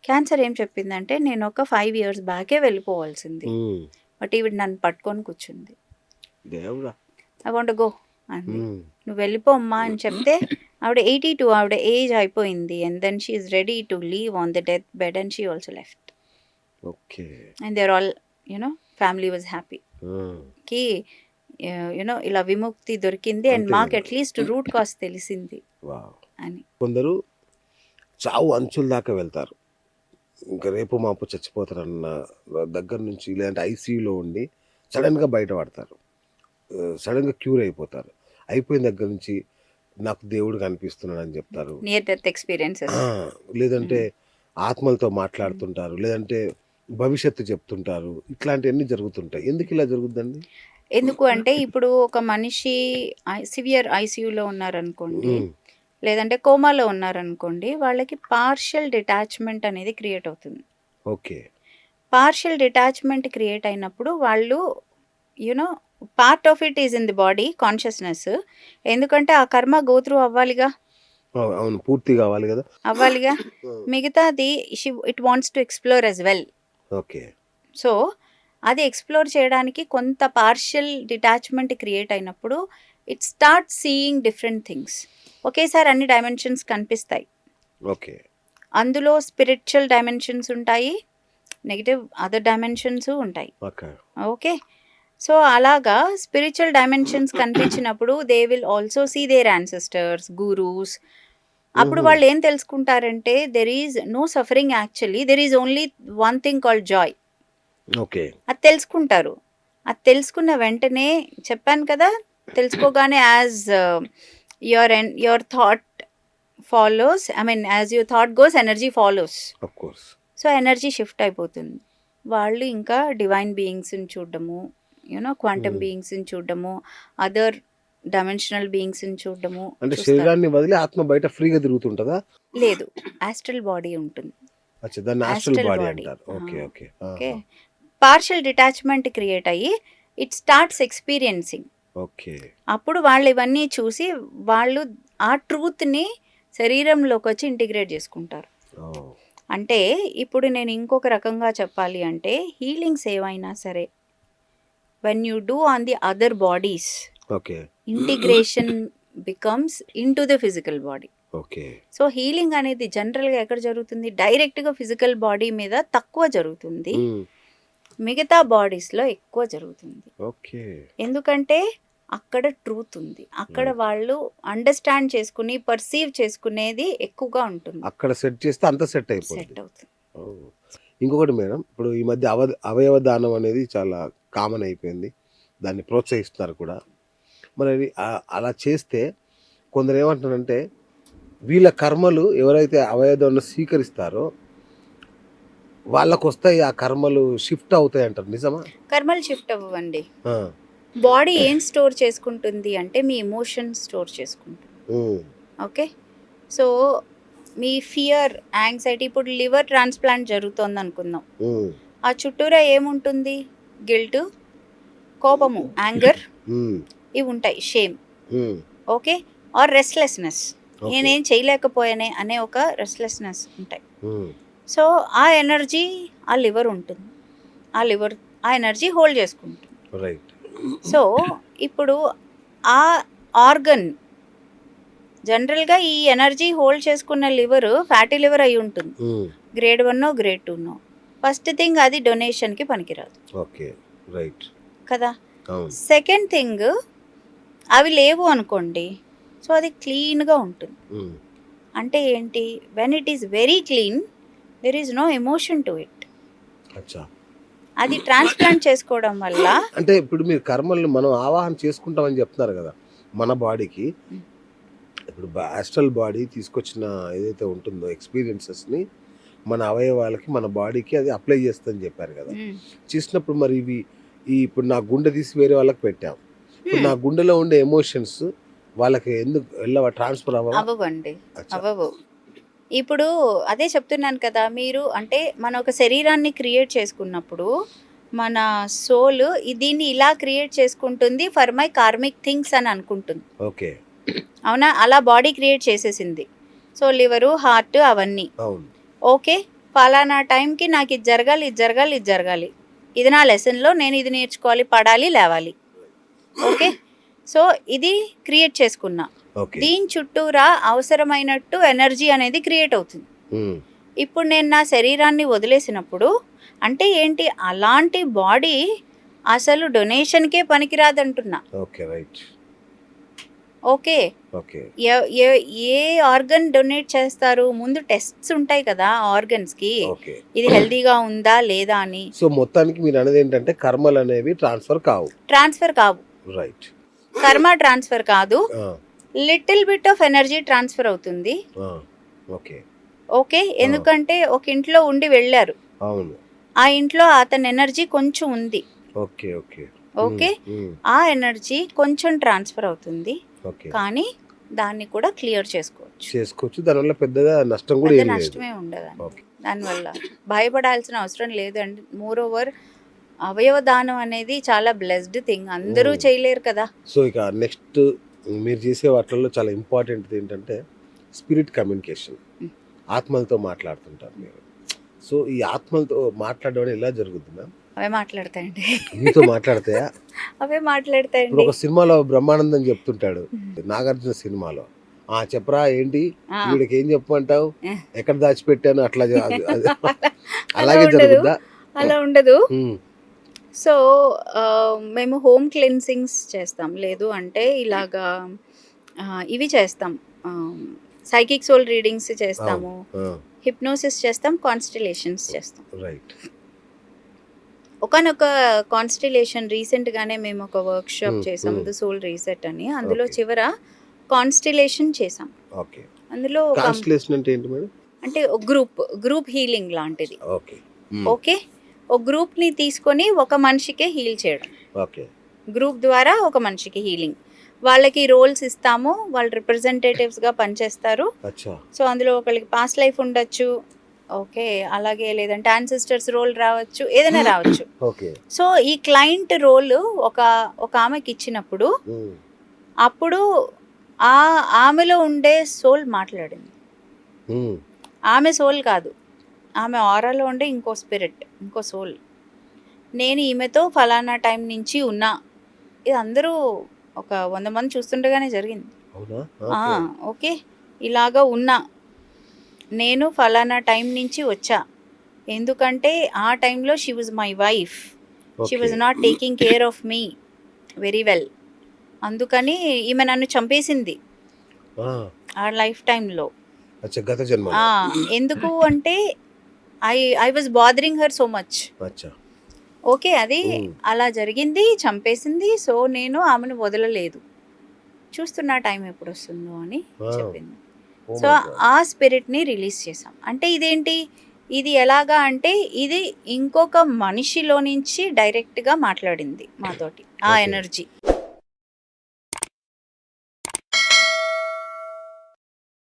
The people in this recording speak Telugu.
క్యాన్సర్ ఏం చెప్పిందంటే నేను ఒక 5 years బ్యాకే వెళ్ళిపోవాల్సింది, బట్ ఈవిడ నన్ను పట్టుకొని కూర్చుంది. దేవుడా. ఐ వాంట్ గో అంది. నువ్వు వెళ్ళిపోమ్మా అని చెప్తే ఆవిడ 82, ఆవిడ ఏజ్ అయిపోయింది. And then she is ready to leave on the death bed and she also left. Okay. And there all family was happy కి ఇలా విముక్తి దొరికింది అండ్ అంతే మాకు కదా. అట్లీస్ట్ రూట్ కాస్ట్ తెలిసింది వావ్. అని. కొందరు చావు అంచుల దాకా వెళ్తారు, ఇంకా రేపు మాపు చచ్చిపోతారన్న దగ్గర నుంచి, లేదంటే ఐసీయూలో ఉండి సడన్గా బయటపడతారు, సడన్గా క్యూర్ అయిపోతారు. అయిపోయిన దగ్గర నుంచి నాకు దేవుడు కనిపిస్తున్నాడు అని చెప్తారు, నియర్ డెత్ ఎక్స్పీరియన్సెస్. లేదంటే ఆత్మలతో మాట్లాడుతుంటారు, లేదంటే భవిష్యత్తు చెప్తుంటారు. ఇట్లాంటివన్నీ జరుగుతుంటాయి. ఎందుకు ఇలా జరుగుద్దండి? ఎందుకు అంటే ఇప్పుడు ఒక మనిషి సివియర్ ఐసీయూలో ఉన్నారనుకోండి, లేదంటే కోమాలో ఉన్నారనుకోండి, వాళ్ళకి పార్షియల్ డిటాచ్మెంట్ అనేది క్రియేట్ అవుతుంది. ఓకే. పార్షియల్ డిటాచ్మెంట్ క్రియేట్ అయినప్పుడు వాళ్ళు part of it is in the body consciousness. ఎందుకంటే ఆ కర్మ గో త్రూ అవ్వాలిగా, అవును, పూర్తి కావాలి కదా, అవ్వాలిగా. మిగతాది it wants to explore as well. Okay. So అది ఎక్స్ప్లోర్ చేయడానికి కొంత పార్షియల్ డిటాచ్మెంట్ క్రియేట్ అయినప్పుడు it start seeing different things. ఒకేసారి అన్ని డైమెన్షన్స్ కనిపిస్తాయి. ఓకే. అందులో స్పిరిచువల్ డైమెన్షన్స్ ఉంటాయి, నెగిటివ్ అదర్ డైమెన్షన్స్ ఉంటాయి. ఓకే. సో అలాగా స్పిరిచువల్ డైమెన్షన్స్ కనిపించినప్పుడు they will also see their ancestors, gurus. అప్పుడు వాళ్ళు ఏం తెలుసుకుంటారంటే there is no suffering, actually there is only one thing called joy. Okay. అది తెలుసుకుంటారు. అది తెలుసుకున్న వెంటనే చెప్పాను కదా, తెలుసుకోగానే as your thought follows, as your thought goes energy follows. So energy shift అయిపోతుంది. వాళ్ళు ఇంకా డివైన్ బీయింగ్స్ని చూడడము, క్వాంటమ్ బీయింగ్స్ని చూడడము, అదర్ డైమెన్షనల్ బీయింగ్స్ని చూడడము. అంటే శరీరాన్ని వదిలి ఆత్మ బయట ఫ్రీగా తిరుగుతుంటదా? లేదు, ఆస్ట్రల్ బాడీ ఉంటుంది. ఓకే. పార్షియల్ డిటాచ్మెంట్ క్రియేట్ అయ్యి ఇట్ స్టార్ట్స్ ఎక్స్పీరియన్సింగ్. ఓకే. అప్పుడు వాళ్ళు ఇవన్నీ చూసి వాళ్ళు ఆ ట్రూత్ని శరీరంలోకి వచ్చి ఇంటిగ్రేట్ చేసుకుంటారు. అంటే ఇప్పుడు నేను ఇంకొక రకంగా చెప్పాలి అంటే హీలింగ్స్ ఏవైనా సరే when you do on the other bodies, integration becomes in to the physical body. So healing అనేది జనరల్గా ఎక్కడ జరుగుతుంది? డైరెక్ట్గా ఫిజికల్ బాడీ మీద తక్కువ జరుగుతుంది, మిగతా బాడీస్లో ఎక్కువ జరుగుతుంది. ఎందుకంటే అక్కడ ట్రూత్ ఉంది, అక్కడ వాళ్ళు అండర్స్టాండ్ చేసుకుని పర్సీవ్ చేసుకునేది ఎక్కువగా ఉంటుంది. అక్కడ సెట్ చేస్తే అంత సెట్ అవుతుంది. ఇంకొకటి మేడం, ఇప్పుడు ఈ మధ్య అవయవ దానం అనేది చాలా కామన్ అయిపోయింది, దాన్ని ప్రోత్సహిస్తున్నారు కూడా. మరి అలా చేస్తే కొందరు ఏమంటారంటే వీళ్ళ కర్మలు ఎవరైతే అవయవాన్ని స్వీకరిస్తారో వాళ్ళకు వస్తాయి, ఆ కర్మలు షిఫ్ట్ అవుతాయి అంటారు. నిజమా? కర్మలు షిఫ్ట్ అవ్వండి. బాడీ ఏం స్టోర్ చేసుకుంటుంది అంటే మీ ఎమోషన్స్ స్టోర్ చేసుకుంటుంది. ఓకే. సో మీ ఫియర్, యాంగ్జైటీ, ఇప్పుడు లివర్ ట్రాన్స్ప్లాంట్ జరుగుతోంది అనుకుందాం, ఆ చుట్టూరా ఏముంటుంది? గిల్ట్, కోపము, యాంగర్, ఇవి ఉంటాయి, షేమ్. ఓకే. ఆర్ రెస్ట్లెస్నెస్, నేనేం చేయలేకపోయానే అనే ఒక రెస్ట్లెస్నెస్ ఉంటాయి. సో ఆ ఎనర్జీ ఆ లివర్ ఉంటుంది, ఆ ఎనర్జీ హోల్డ్ చేసుకుంటుంది. సో ఇప్పుడు ఆ ఆర్గన్ జనరల్గా ఈ ఎనర్జీ హోల్డ్ చేసుకున్న లివర్ ఫ్యాటీ లివర్ అయి ఉంటుంది, గ్రేడ్ 1 గ్రేడ్ 2. ఫస్ట్ థింగ్ అది డొనేషన్కి పనికిరాదు కదా. సెకండ్ థింగ్ అవి లేవు అనుకోండి, సో అది క్లీన్గా ఉంటుంది. అంటే ఏంటి? When it is very clean there is no emotion to it. అది ట్రాన్స్ప్లాంట్ చేసుకోవడం వల్ల, అంటే ఇప్పుడు మీరు కర్మల్ని మనం ఆవాహన చేసుకుంటామని చెప్తున్నారు కదా మన బాడీకి. ఇప్పుడు ఆస్ట్రల్ బాడీ తీసుకొచ్చిన ఏదైతే ఉంటుందో ఎక్స్పీరియన్సెస్ని మన అవయవాలకి, మన బాడీకి అది అప్లై చేస్తుందని చెప్పారు కదా. చేసినప్పుడు మరి ఇవి ఇప్పుడు నా గుండె తీసి వేరే వాళ్ళకి పెట్టాం, ఇప్పుడు నా గుండెలో ఉండే ఎమోషన్స్ వాళ్ళకి ఎందుకు ట్రాన్స్ఫర్ అవ్వండి? అవ్వవు. ఇప్పుడు అదే చెప్తున్నాను కదా, మీరు అంటే మన ఒక శరీరాన్ని క్రియేట్ చేసుకున్నప్పుడు మన సోల్ దీన్ని ఇలా క్రియేట్ చేసుకుంటుంది ఫర్ మై కార్మిక్ థింగ్స్ అని అనుకుంటుంది. ఓకే. అవునా? అలా బాడీ క్రియేట్ చేసేసింది. సో లివరు, హార్ట్ అవన్నీ. ఓకే. పలానా టైంకి నాకు ఇది జరగాలి, ఇది జరగాలి, ఇది జరగాలి, ఇది నా లెసన్లో, నేను ఇది నేర్చుకోవాలి, పడాలి, లేవాలి. ఓకే, సో ఇది క్రియేట్ చేసుకున్నా. ఓకే. దీని చుట్టూరా అవసరమైనట్టు ఎనర్జీ అనేది క్రియేట్ అవుతుంది. ఉమ్. ఇప్పుడు నేను నా శరీరాన్ని వదిలేసినప్పుడు అంటే ఏంటి, అలాంటి బాడీ అసలు డొనేషన్కే పనికిరాదంటున్నా. Okay, right. Okay, okay. ఏ ఆర్గన్ డొనేట్ చేస్తారు, ముందు టెస్ట్స్ ఉంటాయి కదా ఆర్గన్స్కి, ఓకే. ఇది హెల్దీగా ఉందా లేదా అని. సో మొత్తానికి మీరు అనేది ఏంటంటే కర్మలు అనేవి ట్రాన్స్ఫర్ కావు. ట్రాన్స్ఫర్ కావు, రైట్. కర్మ ట్రాన్స్ఫర్ కాదు, ఆ, little bit of energy transfer అవుతుంది. ఆ, ఓకే. ఓకే, ఎందుకంటే ఒక ఇంట్లో ఉండి వెళ్ళారు, అవును. ఆ ఇంట్లో అతని ఎనర్జీ కొంచెం ఉంది. ఓకే. ఓకే. ఓకే, ఉమ్, ఆ ఎనర్జీ కొంచెం ట్రాన్స్ఫర్ అవుతుంది, ఓకే. కానీ దాన్ని కూడా క్లియర్ చేసుకోవచ్చు. దానివల్ల పెద్దగా నష్టం కూడా పెద్ద ఏం లేదు. నష్టమే ఉండదండి ఓకే. దానివల్ల. భయపడాల్సిన అవసరం లేదండి. మోర్ ఓవర్ అవయవ దానం అనేది చాలా బ్లెస్డ్ థింగ్, అందరూ చేయలేరు కదా. సో ఇక నెక్స్ట్ మీరు చేసే వాటిల్లో చాలా ఇంపార్టెంట్ ఏంటంటే స్పిరిట్ కమ్యూనికేషన్. ఆత్మలతో మాట్లాడుతుంటారు మీరు. సో ఈ ఆత్మలతో మాట్లాడడం ఎలా జరుగుతుంది మ్యామ్? అవే మాట్లాడతాయండి. మీతో మాట్లాడతాయా? అవే ఇప్పుడు మాట్లాడతాయండి. ఒక సినిమాలో బ్రహ్మానందం చెప్తుంటాడు, నాగార్జున సినిమాలో, చెప్పరా ఏంటి ఆ. వీడికి ఏం చెప్పమంటావు, ఎక్కడ దాచిపెట్టాను, అట్లా అలా అలాగే ఉండదు, జరుగుద్దా? అలా ఉండదు. ఉమ్, సో మేము హోమ్ క్లెన్సింగ్స్ చేస్తాం, లేదు అంటే ఇలాగా ఇవి చేస్తాం, సైకిక్ సోల్ రీడింగ్స్ చేస్తాము, హిప్నోసిస్ చేస్తాం, కాన్స్టిలేషన్స్ చేస్తాం. రైట్. ఒకనొక కాన్స్టిలేషన్ రీసెంట్గానే మేము ఒక వర్క్ షాప్ చేసాం, ది సోల్ రీసెట్ అని. అందులో Okay. చివర కాన్స్టిలేషన్ చేసాం. ఓకే. అందులో కాన్స్టిలేషన్ అంటే ఏంటి మేడం? అంటే ఒక గ్రూప్ హీలింగ్ లాంటిది. ఓకే. ఓకే, ఒక గ్రూప్ని తీసుకొని ఒక మనిషికే హీల్ చేయడం. ఓకే. గ్రూప్ ద్వారా ఒక మనిషికి హీలింగ్. వాళ్ళకి రోల్స్ ఇస్తాము, వాళ్ళు రిప్రజెంటేటివ్స్గా పనిచేస్తారు. అచ్చా. సో అందులో ఒకరికి పాస్ట్ లైఫ్ ఉండొచ్చు, ఓకే, అలాగే లేదంటే యాన్సిస్టర్స్ రోల్ రావచ్చు, ఏదైనా రావచ్చు. ఓకే. సో ఈ క్లయింట్ రోల్ ఒక ఆమెకి ఇచ్చినప్పుడు అప్పుడు ఆమెలో ఉండే సోల్ మాట్లాడింది. ఆమె సోల్ కాదు, ఆమె ఆరాలో ఉండే ఇంకో స్పిరిట్, ఇంకో సోల్, నేను ఈమెతో ఫలానా టైం నుంచి ఉన్నా. ఇది అందరూ ఒక 100 మంది చూస్తుండగానే జరిగింది. అవునా? ఓకే, ఇలాగా ఉన్నా, నేను ఫలానా టైం నుంచి వచ్చా, ఎందుకంటే ఆ టైంలో she was my wife, she was not taking care of me very well, అందుకని ఈమె నన్ను చంపేసింది ఆ లైఫ్ టైంలో. అచ్చా, గత జన్మ. ఎందుకు అంటే I was bothering her so much. అచ్చా. ఓకే, అది అలా జరిగింది, చంపేసింది. సో నేను ఆమెను వదలలేదు, చూస్తున్నా టైం ఎప్పుడు వస్తుందో అని చెప్పింది. సో ఆ స్పిరిట్ని రిలీజ్ చేసాం. అంటే ఇదేంటి, ఇది ఎలాగా అంటే ఇది ఇంకొక మనిషిలో నుంచి డైరెక్ట్గా మాట్లాడింది మాతోటి, ఆ ఎనర్జీ.